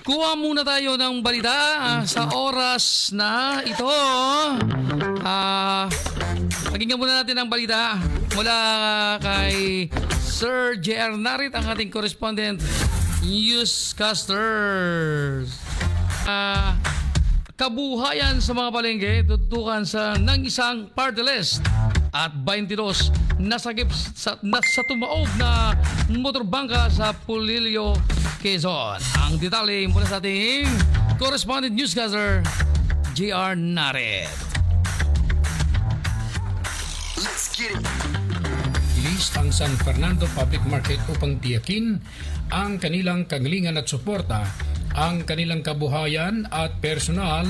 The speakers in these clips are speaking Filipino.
Kuha muna tayo ng balita sa oras na ito. Pakinggan muna natin ang balita mula kay Sir J.R. Narit, ang ating correspondent newscasters. Kabuhayan sa mga palengke tututukan ng isang party list at 22 nasagip sa tumaob na motorbangka sa Pulilio, Quezon. Ang detalye mula sa ating correspondent newscaster J.R. Naret. Let's get it. Ilis ang San Fernando Public Market upang tiyakin ang kanilang kagalingan at suporta, ang kanilang kabuhayan at personal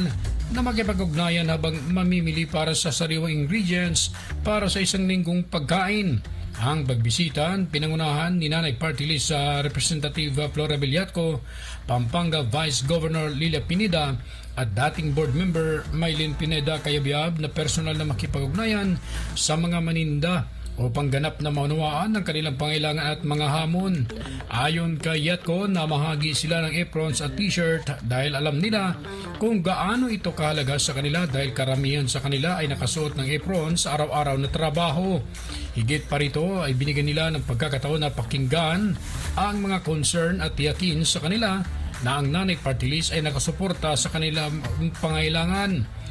na makipag-ugnayan habang mamimili para sa sariwang ingredients para sa isang linggong pagkain. Ang pagbisitan, pinangunahan ni Nanay Party List sa Representative Flora Villatco, Pampanga Vice Governor Lilia Pineda at dating board member Maylin Pineda Cayabyab na personal na makipag-ugnayan sa mga maninda upang ganap na maunawaan ang kanilang pangailangan at mga hamon. Ayon kay Yatco, namahagi sila ng aprons at t-shirt dahil alam nila kung gaano ito kahalaga sa kanila dahil karamihan sa kanila ay nakasuot ng aprons sa araw-araw na trabaho. Higit pa rito ay binigyan nila ng pagkakataon na pakinggan ang mga concern at tiyakin sa kanila na ang Nanay Party List ay nakasuporta sa kanilang pangailangan.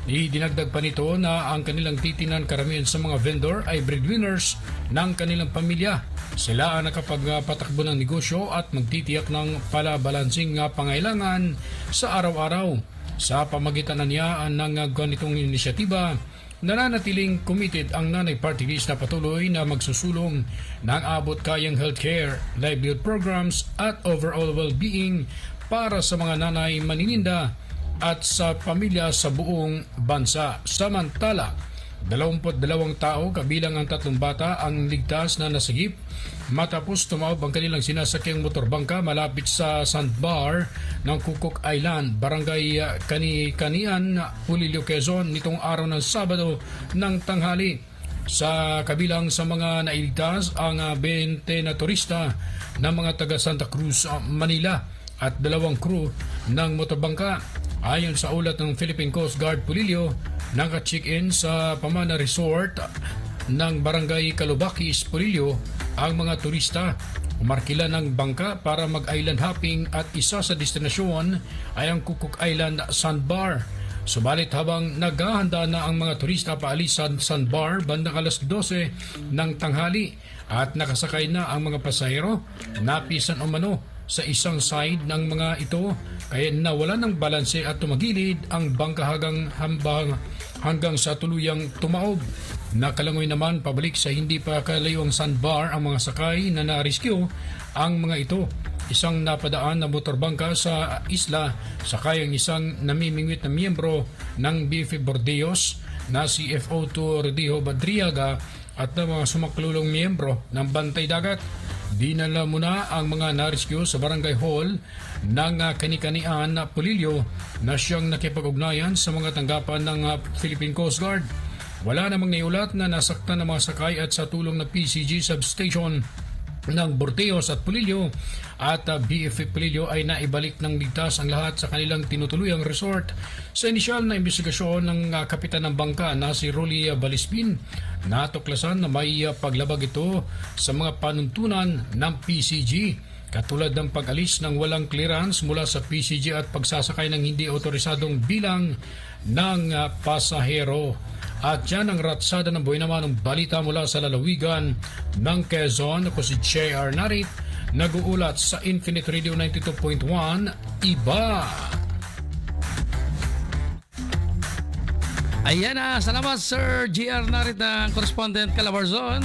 Idinagdag pa nito na ang kanilang titinan karamihan sa mga vendor ay breadwinners ng kanilang pamilya. Sila ang nakapagpatakbo ng negosyo at magtitiyak ng palabalansing pangailangan sa araw-araw. Sa pamagitan na niya ng ganitong inisyatiba, nananatiling committed ang Nanay Party List na patuloy na magsusulong ng abot-kayang healthcare, livelihood programs at overall well-being para sa mga nanay manininda at sa pamilya sa buong bansa. Samantala, 22 tao kabilang ang 3 bata ang ligtas na nasagip matapos tumaob ang kanilang sinasakyang motorbangka malapit sa sandbar ng Kukuk Island, Barangay Kani-Kanian, Pulilio, Quezon nitong araw ng Sabado ng tanghali. Sa kabilang sa mga nailigtas ang 20 na turista ng mga taga Santa Cruz, Manila at 2 crew ng motorbangka. Ayon sa ulat ng Philippine Coast Guard Pulilio, naka-check-in sa Pamana Resort ng Barangay Calubakis, Pulilio ang mga turista. Umarkila ng bangka para mag-island hopping at isa sa destinasyon ay ang Kukuk Island Sandbar. Subalit habang naghahanda na ang mga turista paalis sa sandbar bandang alas 12 ng tanghali at nakasakay na ang mga pasahero, napisan umano sa isang side ng mga ito kaya nawala ng balanse at tumagilid ang bangka hanggang sa tuluyang tumaob. Nakalangoy naman pabalik sa hindi pa kalayuang sandbar ang mga sakay na na-rescue ang mga ito. Isang napadaan na motorbangka sa isla sakay ang isang namimingwit na miyembro ng BF Bordeos na si FO2 Rodiho Badriaga at ng mga sumaklulong miyembro ng Bantay Dagat. Dinala muna ang mga na-rescue sa barangay hall ng Kani-Kanian, Pulilio na siyang nakipag-ugnayan sa mga tanggapan ng Philippine Coast Guard. Wala namang naiulat na nasaktan ng mga sakay at sa tulong ng PCG substation ng Bordeos at Pulilio at BF Pulilio ay naibalik ng ligtas ang lahat sa kanilang tinutuluyang resort. Sa inisyal na investigasyon ng kapitan ng bangka na si Rolly Balispin, natuklasan na may paglabag ito sa mga panuntunan ng PCG katulad ng pag-alis ng walang clearance mula sa PCG at pagsasakay ng hindi otorisadong bilang ng pasahero. At yan ang ratsada ng buhay naman ng balita mula sa lalawigan ng Quezon. Ako si J.R. Narit, nag-uulat sa Infinite Radio 92.1 Iba. Ayan na, salamat Sir J.R. Narit ng correspondent Calabarzon.